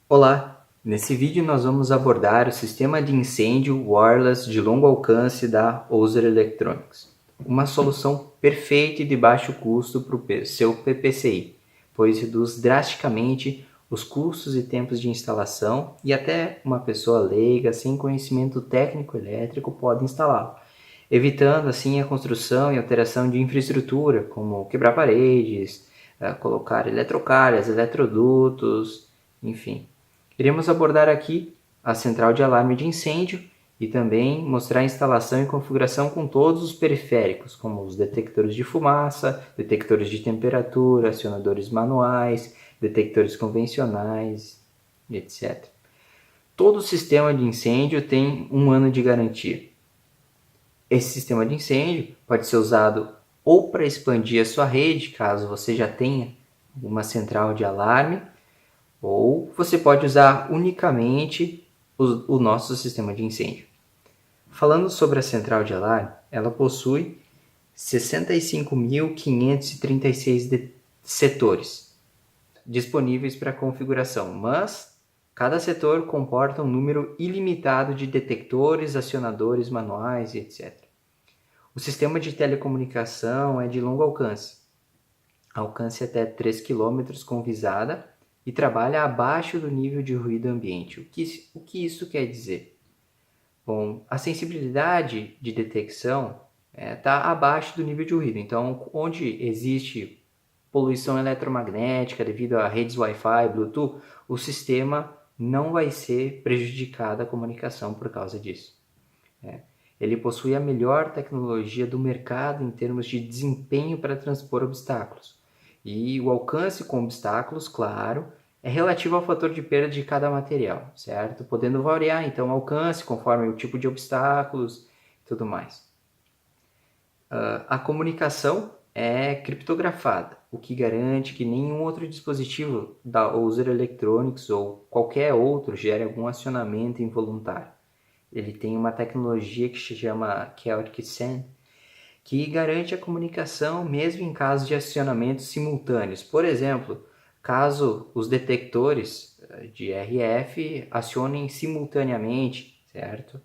Olá! Nesse vídeo nós vamos abordar o sistema de incêndio wireless de longo alcance da Ouser Electronics. Uma solução perfeita e de baixo custo para o seu PPCI, pois reduz drasticamente os custos e tempos de instalação e até uma pessoa leiga sem conhecimento técnico elétrico pode instalá-lo, evitando assim a construção e alteração de infraestrutura, como quebrar paredes, colocar eletrocalhas, eletrodutos, enfim. Iremos abordar aqui a central de alarme de incêndio e também mostrar a instalação e configuração com todos os periféricos, como os detectores de fumaça, detectores de temperatura, acionadores manuais, detectores convencionais, etc. Todo sistema de incêndio tem 1 ano de garantia. Esse sistema de incêndio pode ser usado ou para expandir a sua rede, caso você já tenha uma central de alarme, ou você pode usar unicamente o nosso sistema de incêndio. Falando sobre a central de alarme, ela possui 65.536 setores disponíveis para configuração, mas cada setor comporta um número ilimitado de detectores, acionadores manuais e etc. O sistema de telecomunicação é de longo alcance até 3 km com visada e trabalha abaixo do nível de ruído ambiente. O que isso quer dizer? Bom, a sensibilidade de detecção está abaixo do nível de ruído. Então, onde existe poluição eletromagnética devido a redes Wi-Fi, Bluetooth, o sistema não vai ser prejudicado a comunicação por causa disso. Ele possui a melhor tecnologia do mercado em termos de desempenho para transpor obstáculos. E o alcance com obstáculos, claro, é relativo ao fator de perda de cada material, certo? Podendo variar, então, o alcance conforme o tipo de obstáculos e tudo mais. A comunicação é criptografada, o que garante que nenhum outro dispositivo da Ouser Electronics ou qualquer outro gere algum acionamento involuntário. Ele tem uma tecnologia que se chama Chaotic SAN, que garante a comunicação mesmo em casos de acionamentos simultâneos. Por exemplo, caso os detectores de RF acionem simultaneamente, certo?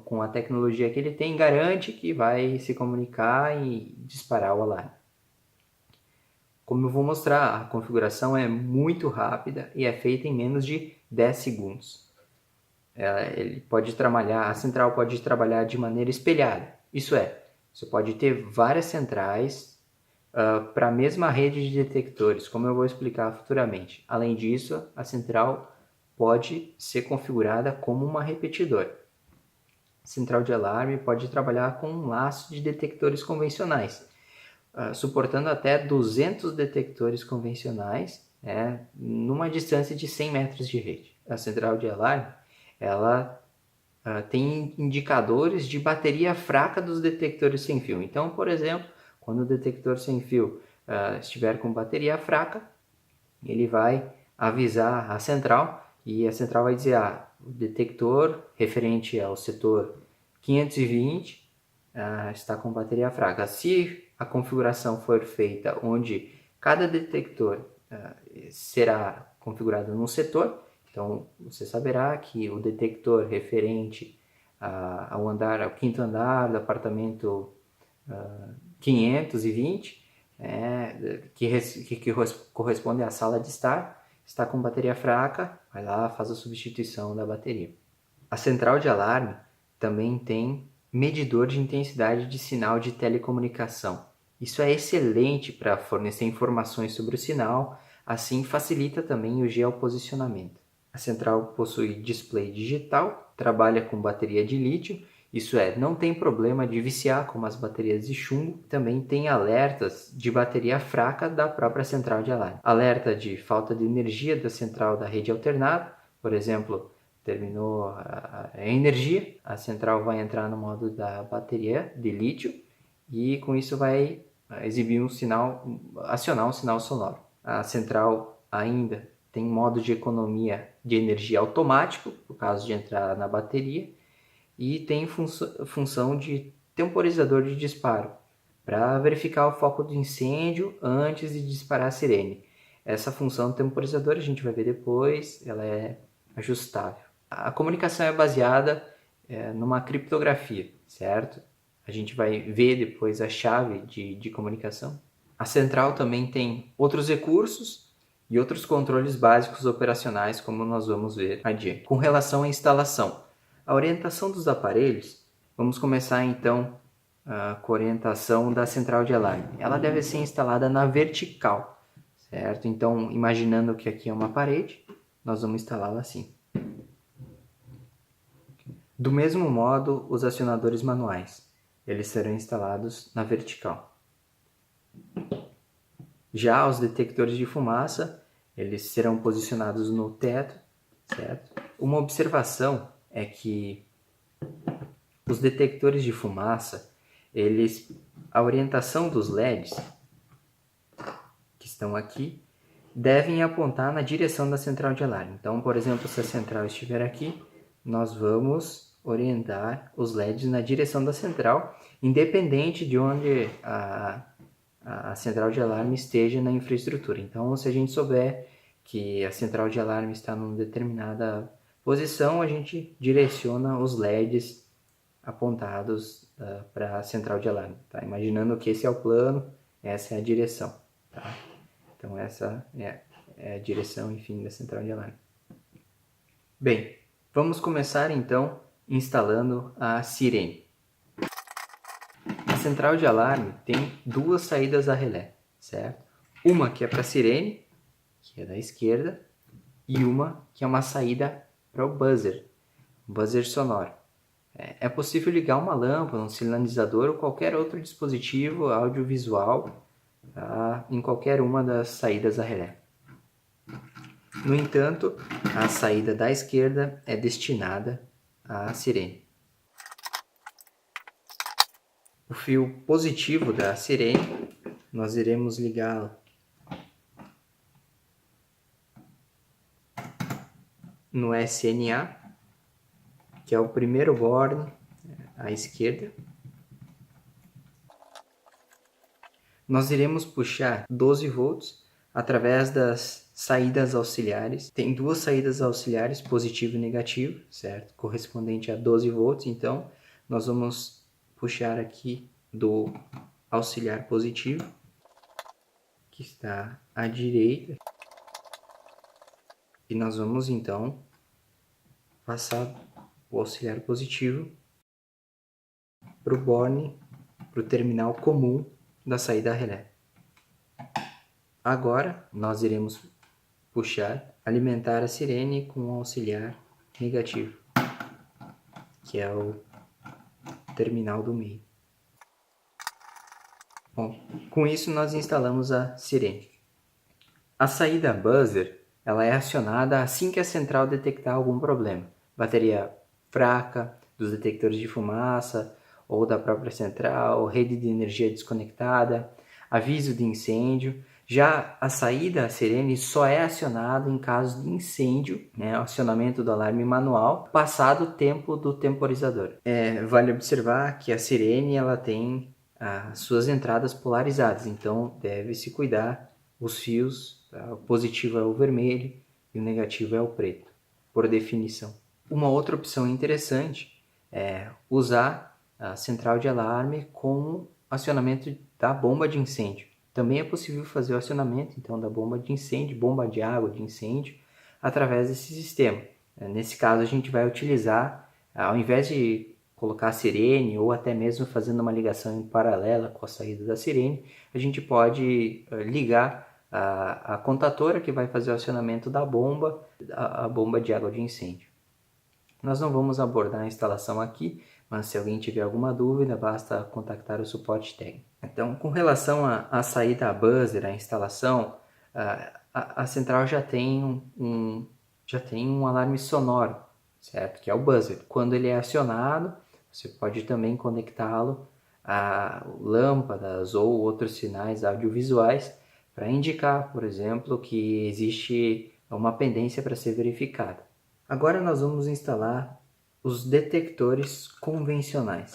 Com a tecnologia que ele tem, garante que vai se comunicar e disparar o alarme. Como eu vou mostrar, a configuração é muito rápida e é feita em menos de 10 segundos. A central pode trabalhar de maneira espelhada. Isso é, você pode ter várias centrais para a mesma rede de detectores, como eu vou explicar futuramente. Além disso, a central pode ser configurada como uma repetidora. A central de alarme pode trabalhar com um laço de detectores convencionais, suportando até 200 detectores convencionais, numa distância de 100 metros de rede. A central de alarme ela tem indicadores de bateria fraca dos detectores sem fio. Então, por exemplo, quando o detector sem fio estiver com bateria fraca, ele vai avisar a central e a central vai dizer: o detector referente ao setor 520 está com bateria fraca. Se a configuração for feita onde cada detector será configurado num setor, então você saberá que o detector referente ao quinto andar do apartamento 520, que corresponde à sala de estar, está com bateria fraca, vai lá, faz a substituição da bateria. A central de alarme também tem medidor de intensidade de sinal de telecomunicação. Isso é excelente para fornecer informações sobre o sinal, assim facilita também o geoposicionamento. A central possui display digital, trabalha com bateria de lítio, isso é, não tem problema de viciar como as baterias de chumbo, também tem alertas de bateria fraca da própria central de alarme. Alerta de falta de energia da central da rede alternada, por exemplo, terminou a energia, a central vai entrar no modo da bateria de lítio e com isso vai exibir um sinal, acionar um sinal sonoro. A central ainda tem modo de economia de energia automático, no caso de entrar na bateria, e tem função de temporizador de disparo, para verificar o foco do incêndio antes de disparar a sirene. Essa função temporizadora a gente vai ver depois, ela é ajustável. A comunicação é baseada numa criptografia, certo? A gente vai ver depois a chave de comunicação. A central também tem outros recursos e outros controles básicos operacionais, como nós vamos ver adiante. Com relação à instalação, a orientação dos aparelhos, vamos começar então com a orientação da central de alarme. Ela deve ser instalada na vertical, certo? Então, imaginando que aqui é uma parede, nós vamos instalá-la assim. Do mesmo modo, os acionadores manuais, eles serão instalados na vertical. Já os detectores de fumaça, eles serão posicionados no teto, certo? Uma observação é que os detectores de fumaça, a orientação dos LEDs, que estão aqui, devem apontar na direção da central de alarme. Então, por exemplo, se a central estiver aqui, nós vamos orientar os LEDs na direção da central, independente de onde a central de alarme esteja na infraestrutura. Então, se a gente souber que a central de alarme está numa determinada posição, a gente direciona os LEDs apontados para a central de alarme. Tá? Imaginando que esse é o plano, essa é a direção. Tá? Então, essa é a direção, enfim, da central de alarme. Bem, vamos começar então instalando a sirene. A central de alarme tem duas saídas a relé, certo? Uma que é para a sirene, que é da esquerda, e uma que é uma saída para o buzzer sonoro. É possível ligar uma lâmpada, um sinalizador ou qualquer outro dispositivo audiovisual em qualquer uma das saídas a relé. No entanto, a saída da esquerda é destinada à sirene. O fio positivo da sirene, nós iremos ligá-lo no SNA, que é o primeiro borne à esquerda. Nós iremos puxar 12 volts através das saídas auxiliares. Tem duas saídas auxiliares, positivo e negativo, certo? Correspondente a 12 volts. Então, nós vamos puxar aqui do auxiliar positivo, que está à direita. E nós vamos, então, passar o auxiliar positivo para o borne, para o terminal comum da saída relé. Agora, nós iremos alimentar a sirene com o auxiliar negativo, que é o terminal do meio. Bom, com isso nós instalamos a sirene. A saída buzzer, ela é acionada assim que a central detectar algum problema. Bateria fraca, dos detectores de fumaça, ou da própria central, rede de energia desconectada, aviso de incêndio. Já a saída sirene só é acionada em caso de incêndio, né, acionamento do alarme manual, passado o tempo do temporizador. Vale observar que a sirene ela tem as suas entradas polarizadas, então deve-se cuidar os fios, tá? O positivo é o vermelho e o negativo é o preto, por definição. Uma outra opção interessante é usar a central de alarme com acionamento da bomba de incêndio. Também é possível fazer o acionamento então da bomba de incêndio, bomba de água de incêndio, através desse sistema. Nesse caso a gente vai utilizar, ao invés de colocar a sirene ou até mesmo fazendo uma ligação em paralela com a saída da sirene, a gente pode ligar a contatora que vai fazer o acionamento da bomba, a bomba de água de incêndio. Nós não vamos abordar a instalação aqui, mas se alguém tiver alguma dúvida, basta contactar o suporte técnico. Então, com relação à saída a buzzer, a instalação, a central já tem um alarme sonoro, certo? Que é o buzzer. Quando ele é acionado, você pode também conectá-lo lâmpadas ou outros sinais audiovisuais para indicar, por exemplo, que existe uma pendência para ser verificada. Agora nós vamos instalar os detectores convencionais.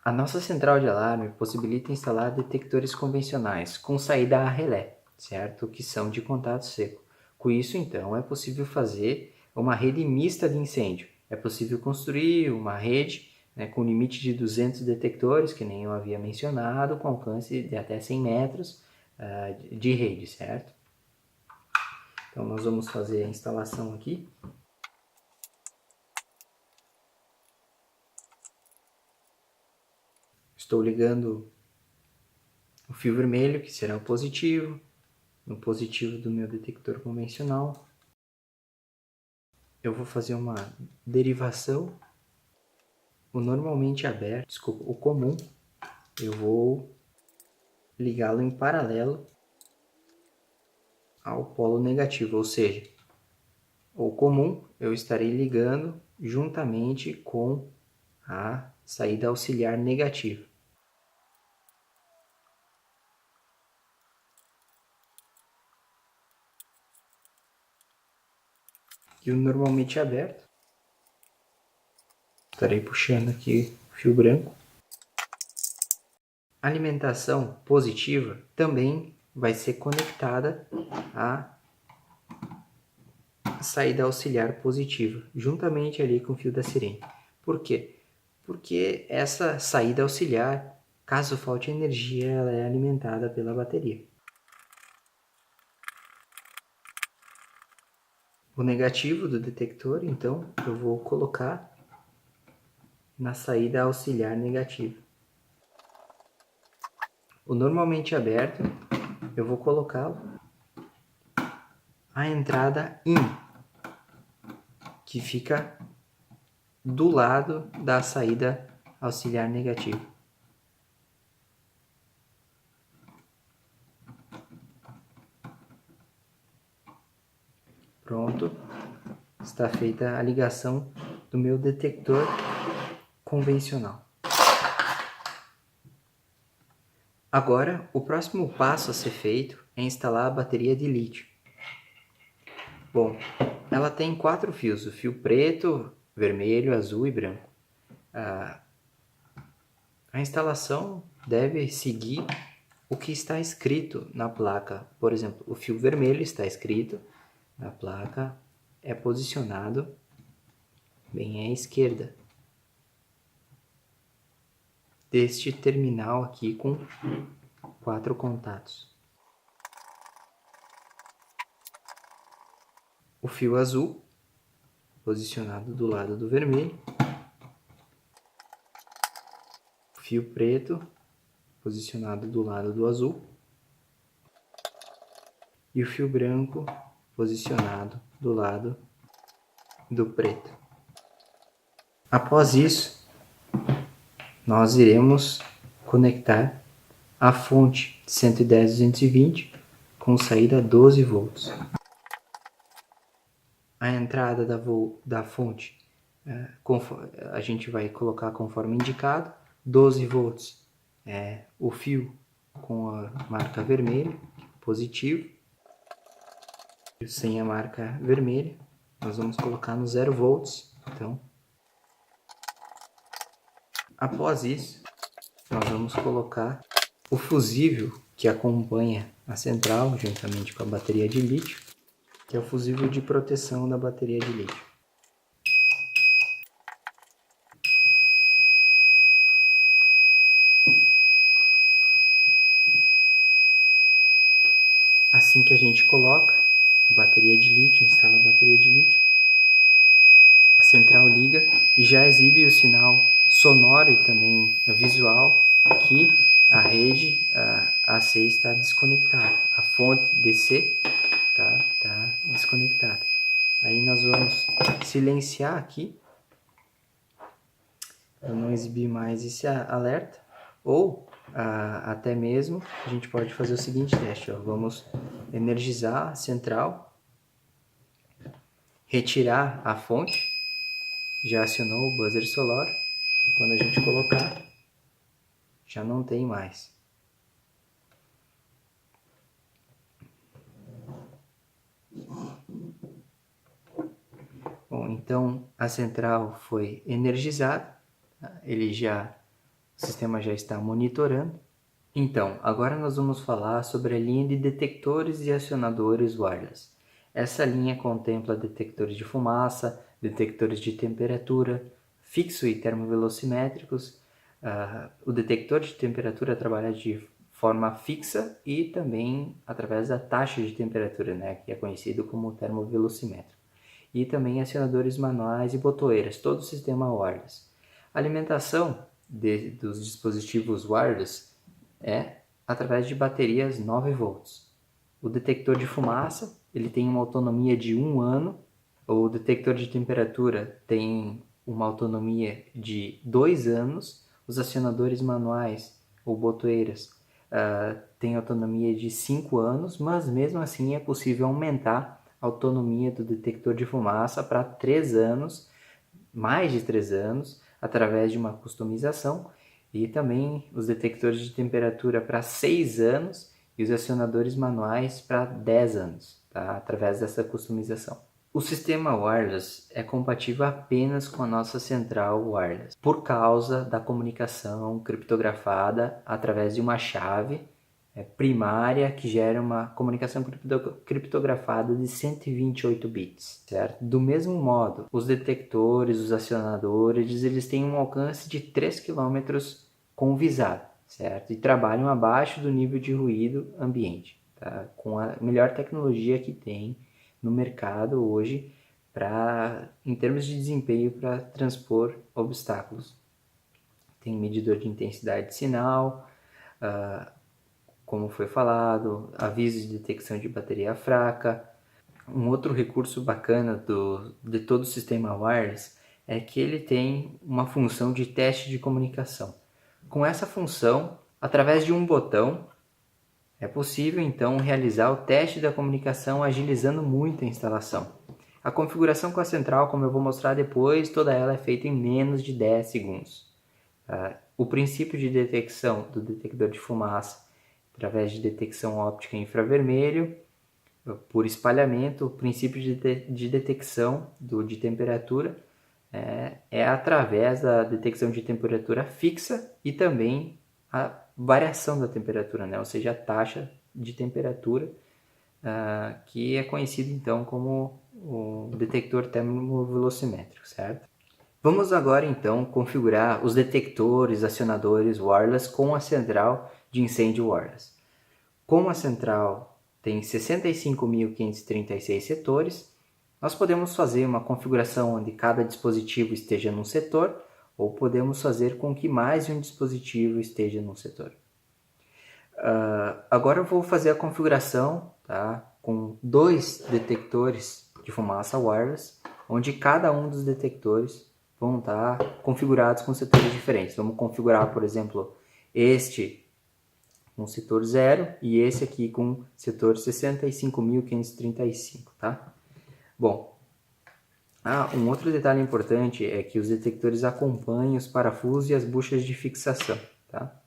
A nossa central de alarme possibilita instalar detectores convencionais com saída a relé, certo? Que são de contato seco. Com isso, então, é possível fazer uma rede mista de incêndio. É possível construir uma rede, né, com limite de 200 detectores, que nem eu havia mencionado, com alcance de até 100 metros de rede, certo? Então, nós vamos fazer a instalação aqui. Estou ligando o fio vermelho, que será o positivo, no positivo do meu detector convencional. Eu vou fazer uma derivação. O normalmente aberto, desculpa, o comum, eu vou ligá-lo em paralelo ao polo negativo, ou seja, o comum eu estarei ligando juntamente com a saída auxiliar negativa. E o normalmente aberto, estarei puxando aqui o fio branco. A alimentação positiva também vai ser conectada à saída auxiliar positiva, juntamente ali com o fio da sirene. Por quê? Porque essa saída auxiliar, caso falte energia, ela é alimentada pela bateria. O negativo do detector, então, eu vou colocar na saída auxiliar negativa. O normalmente aberto, eu vou colocá-lo à entrada IN, que fica do lado da saída auxiliar negativa. Pronto, está feita a ligação do meu detector convencional. Agora, o próximo passo a ser feito é instalar a bateria de lítio. Bom, ela tem 4 fios, o fio preto, vermelho, azul e branco. A instalação deve seguir o que está escrito na placa. Por exemplo, o fio vermelho está escrito na placa, é posicionado bem à esquerda deste terminal aqui com 4 contatos. O fio azul, posicionado do lado do vermelho. O fio preto, posicionado do lado do azul. E o fio branco, posicionado do lado do preto. Após isso, nós iremos conectar a fonte 110-220 com saída 12 volts. A entrada da fonte a gente vai colocar conforme indicado, 12 volts é o fio com a marca vermelha, positivo, sem a marca vermelha, nós vamos colocar no 0 volts, então. Após isso, nós vamos colocar o fusível que acompanha a central, juntamente com a bateria de lítio, que é o fusível de proteção da bateria de lítio. Assim que a gente coloca a bateria de lítio, instala a bateria de lítio, a central liga e já exibe o sinal sonoro e também visual que a rede AC está desconectada, a fonte DC tá desconectada. Aí nós vamos silenciar aqui para não exibir mais esse alerta, ou até mesmo a gente pode fazer o seguinte teste, ó. Vamos energizar a central, retirar a fonte, já acionou o buzzer solar, Quando a gente colocar, já não tem mais. Bom, então a central foi energizada, o sistema já está monitorando. Então, agora nós vamos falar sobre a linha de detectores e acionadores wireless. Essa linha contempla detectores de fumaça, detectores de temperatura, fixo e termovelocimétricos. O detector de temperatura trabalha de forma fixa e também através da taxa de temperatura, né, que é conhecido como termovelocimétrico. E também acionadores manuais e botoeiras, todo o sistema wireless. A alimentação dos dispositivos wireless é através de baterias 9 volts. O detector de fumaça ele tem uma autonomia de 1 ano. O detector de temperatura tem uma autonomia de 2 anos. Os acionadores manuais ou botoeiras têm autonomia de 5 anos, mas mesmo assim é possível aumentar a autonomia do detector de fumaça para 3 anos, mais de 3 anos, através de uma customização, e também os detectores de temperatura para 6 anos e os acionadores manuais para 10 anos, tá? Através dessa customização. O sistema wireless é compatível apenas com a nossa central wireless, por causa da comunicação criptografada através de uma chave primária que gera uma comunicação criptografada de 128 bits, certo? Do mesmo modo, os detectores, os acionadores, eles têm um alcance de 3 km com visada, certo? E trabalham abaixo do nível de ruído ambiente, tá? Com a melhor tecnologia que tem no mercado hoje em termos de desempenho para transpor obstáculos. Tem medidor de intensidade de sinal, como foi falado, aviso de detecção de bateria fraca. Um outro recurso bacana de todo o sistema wireless é que ele tem uma função de teste de comunicação. Com essa função, através de um botão, é possível então realizar o teste da comunicação, agilizando muito a instalação. A configuração com a central, como eu vou mostrar depois, toda ela é feita em menos de 10 segundos. O princípio de detecção do detector de fumaça, através de detecção óptica infravermelho, por espalhamento, o princípio de detecção de temperatura é através da detecção de temperatura fixa e também a variação da temperatura, né? Ou seja, a taxa de temperatura, que é conhecido então como o detector termovelocimétrico, certo? Vamos agora então configurar os detectores, acionadores wireless com a central de incêndio wireless. Como a central tem 65.536 setores, nós podemos fazer uma configuração onde cada dispositivo esteja num setor, ou podemos fazer com que mais de um dispositivo esteja num setor. Agora eu vou fazer a configuração, tá, com 2 detectores de fumaça wireless, onde cada um dos detectores vão estar configurados com setores diferentes. Vamos configurar, por exemplo, este com setor 0 e esse aqui com setor 65.535, tá? Bom, um outro detalhe importante é que os detectores acompanham os parafusos e as buchas de fixação, tá?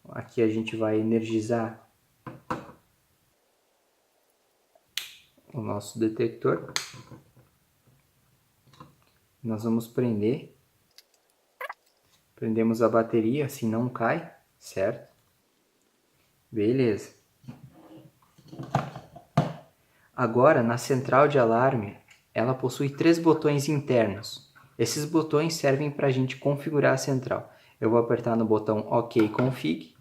Aqui a gente vai energizar o nosso detector. Nós vamos prendemos a bateria, assim não cai, certo? Beleza. Agora, na central de alarme, ela possui 3 botões internos. Esses botões servem para a gente configurar a central. Eu vou apertar no botão OK Config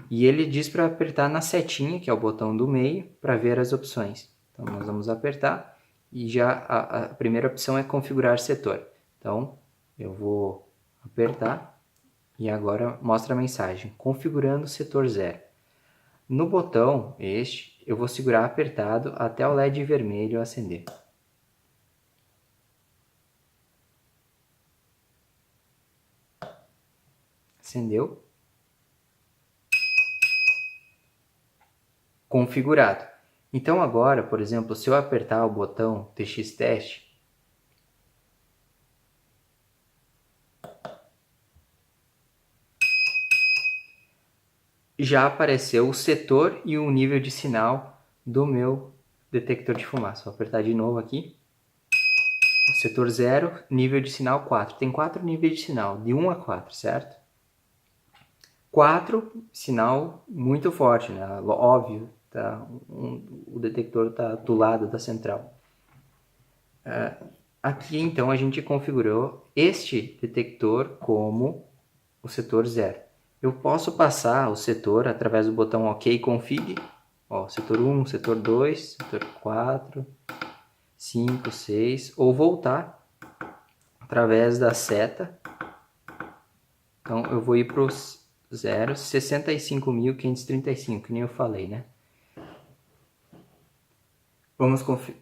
e ele diz para apertar na setinha, que é o botão do meio, para ver as opções. Então, nós vamos apertar e já a primeira opção é configurar setor. Então, eu vou apertar e agora mostra a mensagem, configurando setor 0. No botão eu vou segurar apertado até o LED vermelho acender. Acendeu. Configurado. Então agora, por exemplo, se eu apertar o botão TX Teste, já apareceu o setor e o nível de sinal do meu detector de fumaça. Vou apertar de novo aqui. Setor 0, nível de sinal 4. Tem 4 níveis de sinal, de 1 a 4, certo? 4, sinal muito forte, né? Óbvio, tá? O detector está do lado da central. Aqui, então, a gente configurou este detector como o setor 0. Eu posso passar o setor através do botão OK Config. Ó, setor 1, setor 2, setor 4, 5, 6. Ou voltar através da seta. Então, eu vou ir para os 0, 65.535, que nem eu falei, né?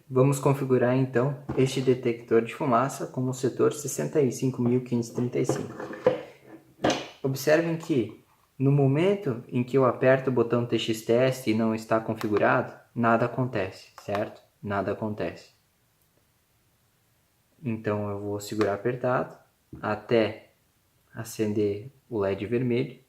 Vamos configurar, então, este detector de fumaça como o setor 65.535. Observem que, no momento em que eu aperto o botão TX Teste e não está configurado, nada acontece, certo? Nada acontece. Então, eu vou segurar apertado até acender o LED vermelho.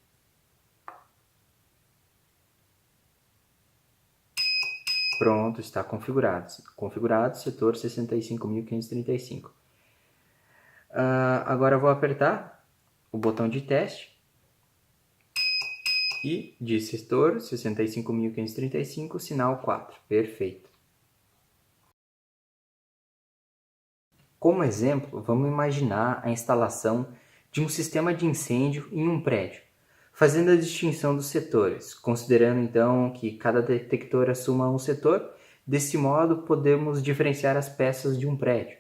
Pronto, está configurado. Configurado, setor 65.535. Agora eu vou apertar o botão de teste e de setor 65.535, sinal 4. Perfeito. Como exemplo, vamos imaginar a instalação de um sistema de incêndio em um prédio, fazendo a distinção dos setores, considerando então que cada detector assuma um setor. Desse modo, podemos diferenciar as peças de um prédio.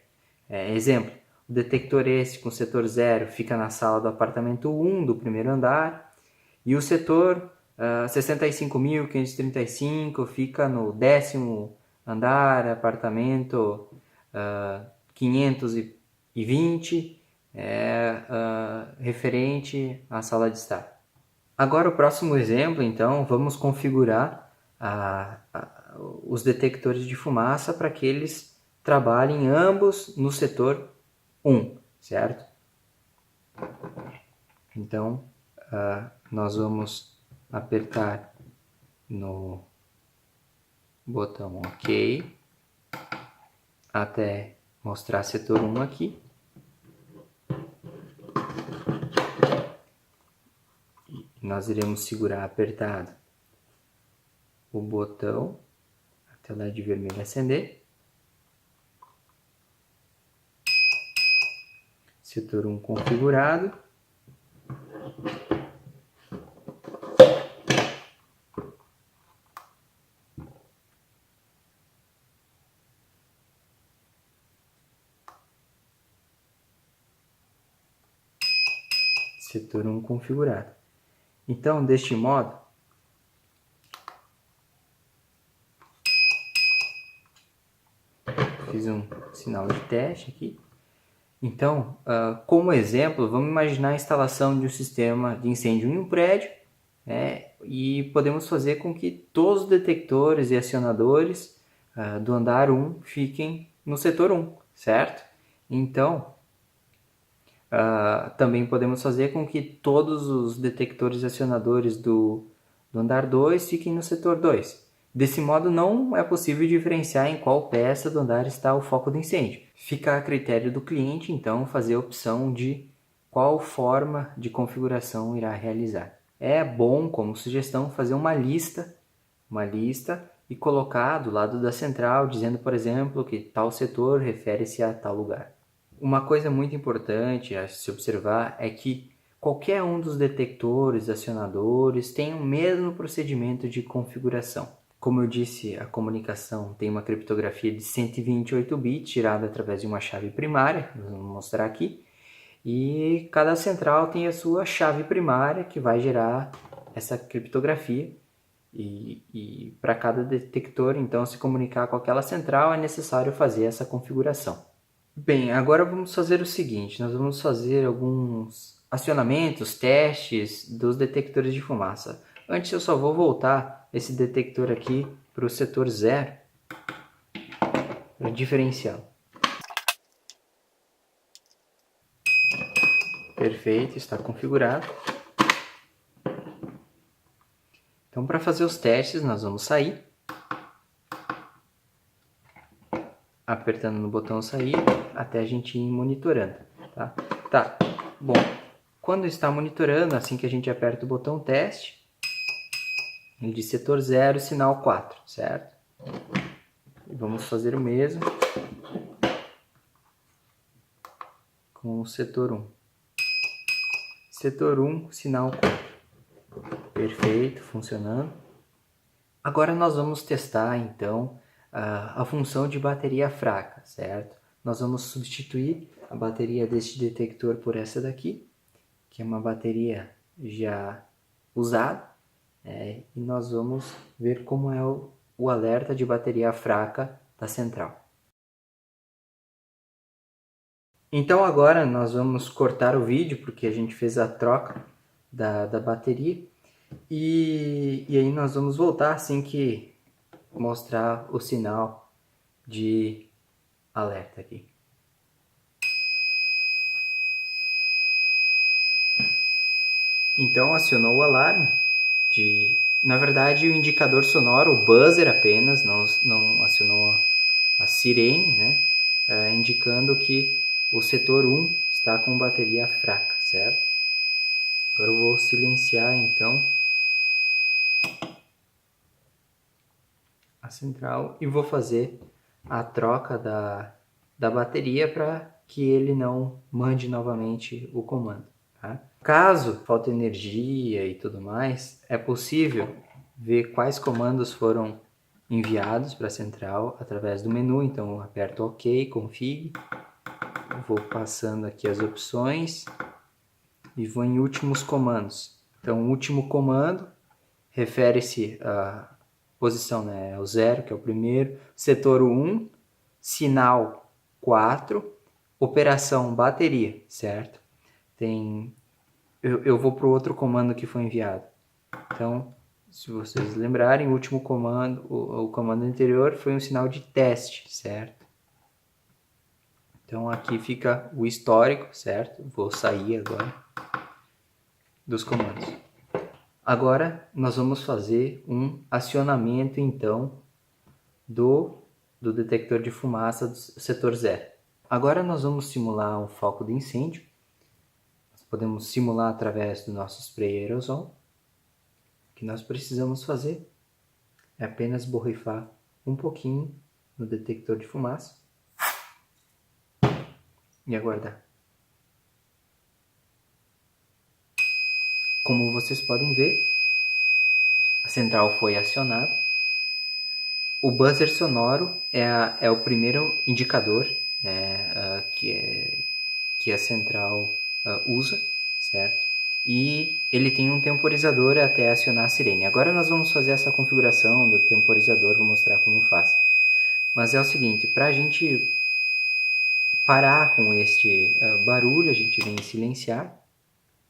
Exemplo, o detector esse com setor 0 fica na sala do apartamento 1 do primeiro andar, e o setor 65.535 fica no 10º andar, apartamento 520, referente à sala de estar. Agora o próximo exemplo, então, vamos configurar os detectores de fumaça para que eles trabalhem ambos no setor 1, certo? Então, nós vamos apertar no botão OK até mostrar setor 1 aqui. Nós iremos segurar apertado o botão até o LED vermelho acender. Setor 1 configurado. Setor 1 configurado. Então, deste modo, fiz um sinal de teste aqui. Então, como exemplo, vamos imaginar a instalação de um sistema de incêndio em um prédio, e podemos fazer com que todos os detectores e acionadores do andar 1 fiquem no setor 1, certo? Então, também podemos fazer com que todos os detectores e acionadores do andar 2 fiquem no setor 2. Desse modo, não é possível diferenciar em qual peça do andar está o foco do incêndio. Fica a critério do cliente, então, fazer a opção de qual forma de configuração irá realizar. É bom, como sugestão, fazer uma lista e colocar do lado da central, dizendo, por exemplo, que tal setor refere-se a tal lugar. Uma coisa muito importante a se observar é que qualquer um dos detectores, acionadores, tem o mesmo procedimento de configuração. Como eu disse, a comunicação tem uma criptografia de 128 bits, gerada através de uma chave primária, vou mostrar aqui, e cada central tem a sua chave primária que vai gerar essa criptografia, e para cada detector, então, se comunicar com aquela central, é necessário fazer essa configuração. Bem, agora vamos fazer o seguinte, nós vamos fazer alguns acionamentos, testes dos detectores de fumaça. Antes eu só vou voltar esse detector aqui para o setor 0, para diferenciá-lo. Perfeito, está configurado. Então, para fazer os testes, nós vamos sair, apertando no botão sair, até a gente ir monitorando, tá? Tá, bom, quando está monitorando, assim que a gente aperta o botão teste, ele diz setor 0, sinal 4, certo? E vamos fazer o mesmo com o setor 1. Setor 1, sinal 4. Perfeito, funcionando. Agora nós vamos testar, então, a função de bateria fraca, certo? Nós vamos substituir a bateria deste detector por essa daqui, que é uma bateria já usada, e nós vamos ver como é o alerta de bateria fraca da central. Então agora nós vamos cortar o vídeo, porque a gente fez a troca da bateria, e aí nós vamos voltar assim que mostrar o sinal de alerta aqui. Então acionou o alarme na verdade, o indicador sonoro, o buzzer apenas, não acionou a sirene, né? Indicando que o setor 1 está com bateria fraca, certo? Agora eu vou silenciar então a central e vou fazer a troca da bateria para que ele não mande novamente o comando. Tá? Caso falte energia e tudo mais, é possível ver quais comandos foram enviados para a central através do menu. Então eu aperto OK, config, vou passando aqui as opções e vou em últimos comandos. Então o último comando refere-se à posição, né? O 0, que é o primeiro, setor 1, sinal 4, operação bateria, certo? Eu vou para o outro comando que foi enviado. Então, se vocês lembrarem, o último comando, o comando anterior foi um sinal de teste, certo? Então aqui fica o histórico, certo? Vou sair agora dos comandos. Agora nós vamos fazer um acionamento então do detector de fumaça do setor 0. Agora nós vamos simular um foco de incêndio. Nós podemos simular através do nosso spray aerosol. O que nós precisamos fazer é apenas borrifar um pouquinho no detector de fumaça e aguardar. Como vocês podem ver, a central foi acionada. O buzzer sonoro é o primeiro indicador, né, que a central usa, certo? E ele tem um temporizador até acionar a sirene. Agora nós vamos fazer essa configuração do temporizador, vou mostrar como faz. Mas é o seguinte, para a gente parar com este barulho, a gente vem silenciar.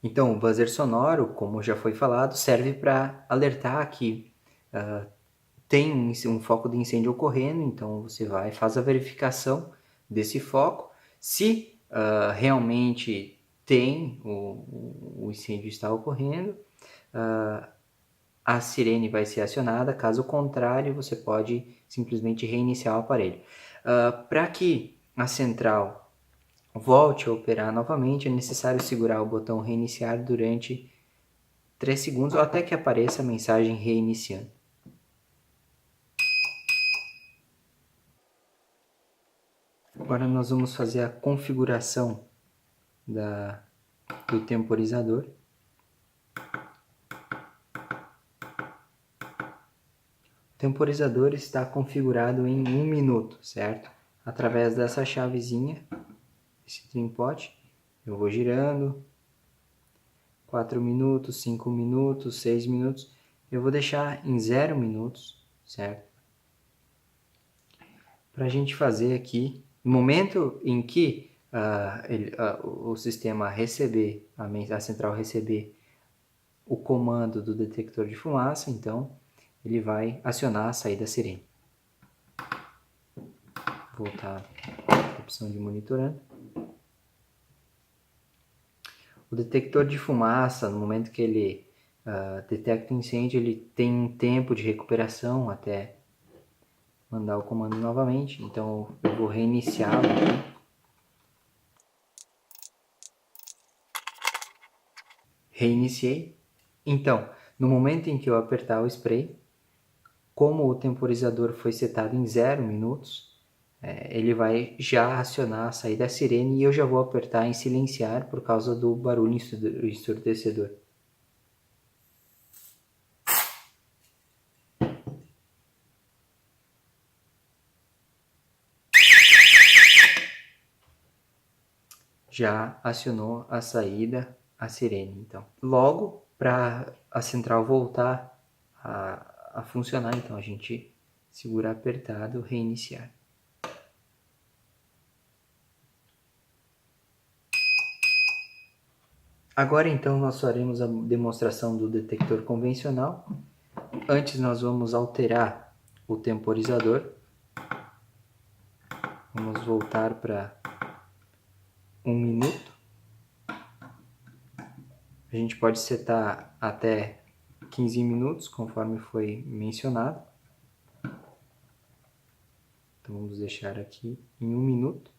Então o buzzer sonoro, como já foi falado, serve para alertar que tem um foco de incêndio ocorrendo, então você vai e faz a verificação desse foco. Se realmente tem o incêndio está ocorrendo, a sirene vai ser acionada. Caso contrário, você pode simplesmente reiniciar o aparelho. Para que a central volte a operar novamente, é necessário segurar o botão reiniciar durante 3 segundos ou até que apareça a mensagem reiniciando. Agora nós vamos fazer a configuração do temporizador. O temporizador está configurado em 1 minuto, certo? Através dessa chavezinha, esse trimpote, eu vou girando, 4 minutos, 5 minutos, 6 minutos, eu vou deixar em 0 minutos, certo? Para a gente fazer aqui, no momento em que o sistema receber, a central receber o comando do detector de fumaça, então ele vai acionar a saída sirene. Voltar à opção de monitorando. O detector de fumaça, no momento que ele detecta o incêndio, ele tem um tempo de recuperação até mandar o comando novamente. Então eu vou reiniciá-lo aqui. Reiniciei. Então, no momento em que eu apertar o spray, como o temporizador foi setado em 0 minutos, ele vai já acionar a saída da sirene e eu já vou apertar em silenciar por causa do barulho ensurdecedor. Já acionou a saída, a sirene, então. Logo, para a central voltar a funcionar, então a gente segura apertado, reiniciar. Agora então nós faremos a demonstração do detector convencional. Antes nós vamos alterar o temporizador. Vamos voltar para 1 minuto. A gente pode setar até 15 minutos, conforme foi mencionado. Então vamos deixar aqui em 1 minuto.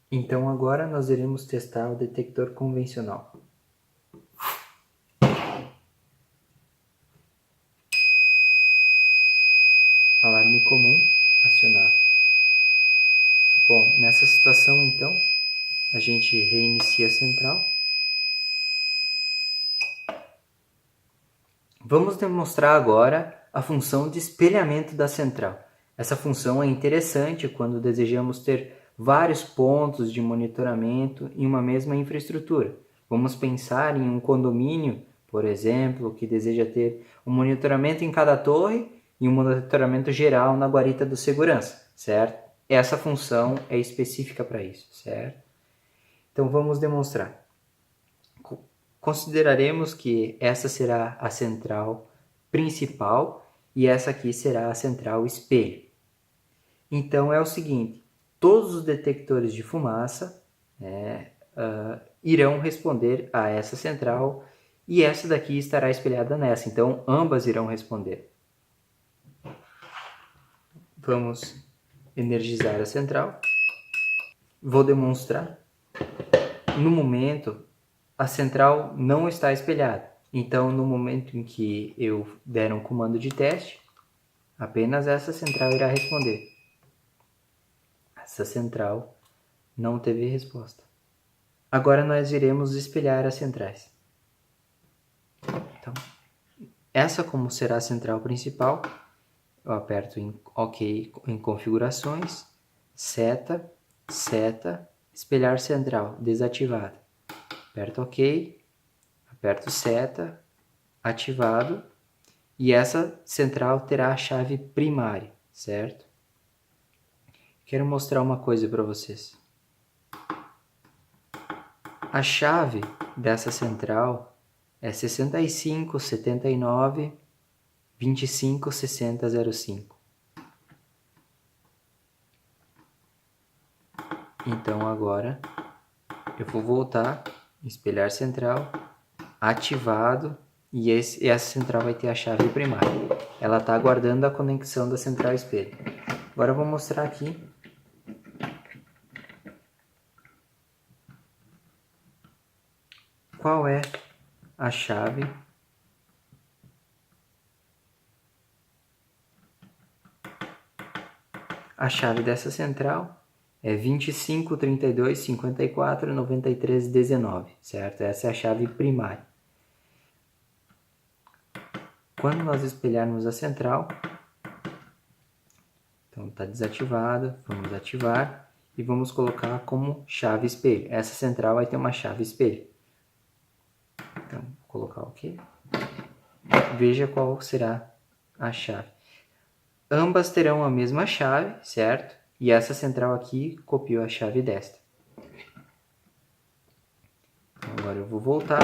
Então agora nós iremos testar o detector convencional. Alarme comum acionado. Bom, nessa situação então, a gente reinicia a central. Vamos demonstrar agora a função de espelhamento da central. Essa função é interessante quando desejamos ter vários pontos de monitoramento em uma mesma infraestrutura. Vamos pensar em um condomínio, por exemplo, que deseja ter um monitoramento em cada torre e um monitoramento geral na guarita do segurança, certo? Essa função é específica para isso, certo? Então vamos demonstrar. Consideraremos que essa será a central principal e essa aqui será a central espelho. Então é o seguinte, todos os detectores de fumaça irão responder a essa central e essa daqui estará espelhada nessa, então ambas irão responder. Vamos energizar a central. Vou demonstrar. No momento, a central não está espelhada. Então, no momento em que eu der um comando de teste, apenas essa central irá responder. Essa central não teve resposta. Agora nós iremos espelhar as centrais. Então, essa como será a central principal, eu aperto em OK em configurações, seta, espelhar central, desativado. Aperto OK, aperto seta, ativado, e essa central terá a chave primária, certo? Quero mostrar uma coisa para vocês. A chave dessa central é 65 79 25 60 05. Então agora eu vou voltar, espelhar central, ativado, e essa central vai ter a chave primária. Ela está aguardando a conexão da central espelho. Agora eu vou mostrar aqui. Qual é a chave dessa central? É 25 32 54 93 19, certo? Essa é a chave primária. Quando nós espelharmos a central, então está desativado, vamos ativar e vamos colocar como chave espelho. Essa central vai ter uma chave espelho. Então, vou colocar OK. Veja qual será a chave. Ambas terão a mesma chave, certo? E essa central aqui copiou a chave desta. Então, agora eu vou voltar.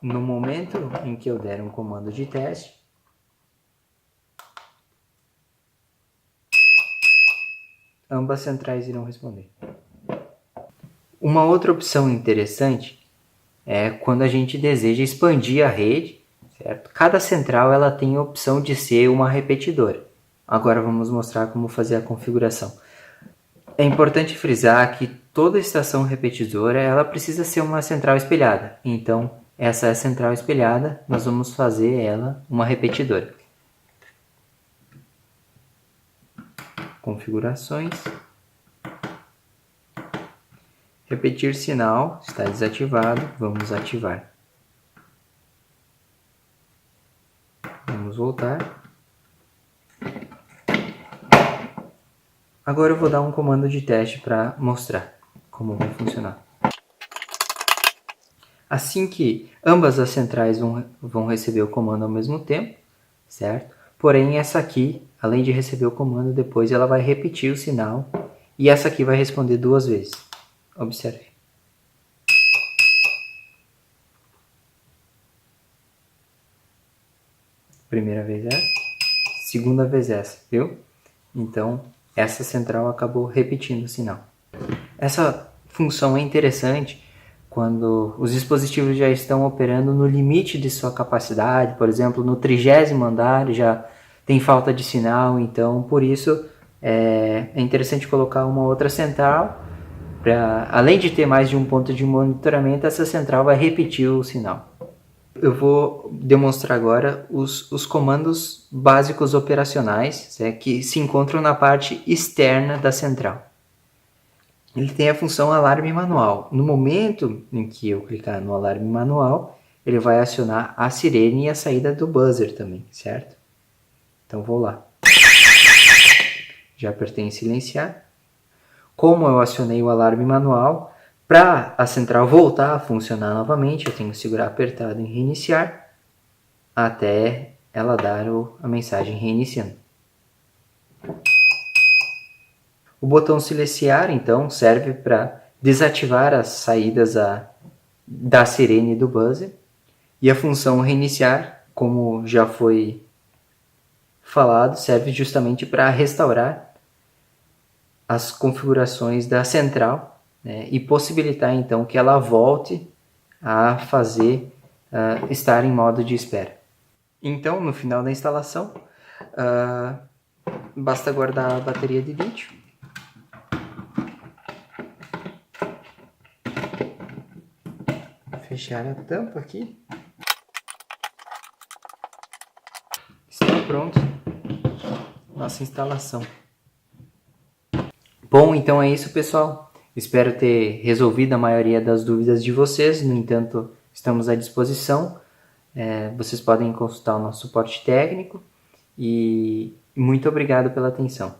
No momento em que eu der um comando de teste, ambas centrais irão responder. Uma outra opção interessante é quando a gente deseja expandir a rede, certo? Cada central ela tem a opção de ser uma repetidora. Agora vamos mostrar como fazer a configuração. É importante frisar que toda estação repetidora ela precisa ser uma central espelhada. Então, essa é a central espelhada, nós vamos fazer ela uma repetidora. Configurações. Repetir sinal está desativado, vamos ativar. Vamos voltar. Agora eu vou dar um comando de teste para mostrar como vai funcionar. Assim que ambas as centrais vão receber o comando ao mesmo tempo, certo? Porém, essa aqui, além de receber o comando, depois ela vai repetir o sinal e essa aqui vai responder 2 vezes. Observe. Primeira vez essa, segunda vez essa, viu? Então, essa central acabou repetindo o sinal. Essa função é interessante quando os dispositivos já estão operando no limite de sua capacidade, por exemplo, no 30º andar já tem falta de sinal, então por isso é interessante colocar uma outra central, além de ter mais de um ponto de monitoramento, essa central vai repetir o sinal. Eu vou demonstrar agora os comandos básicos operacionais, que se encontram na parte externa da central. Ele tem a função alarme manual. No momento em que eu clicar no alarme manual, ele vai acionar a sirene e a saída do buzzer também, certo? Então vou lá. Já apertei em silenciar. Como eu acionei o alarme manual, para a central voltar a funcionar novamente, eu tenho que segurar apertado em reiniciar até ela dar a mensagem reiniciando. O botão silenciar, então, serve para desativar as saídas da sirene e do buzzer. E a função reiniciar, como já foi falado, serve justamente para restaurar as configurações da central, né, e possibilitar, então, que ela volte a fazer estar em modo de espera. Então, no final da instalação, basta guardar a bateria de lítio. Fechar a tampa aqui. Está pronto nossa instalação. Bom, então é isso, pessoal. Espero ter resolvido a maioria das dúvidas de vocês. No entanto, estamos à disposição. Vocês podem consultar o nosso suporte técnico. E muito obrigado pela atenção.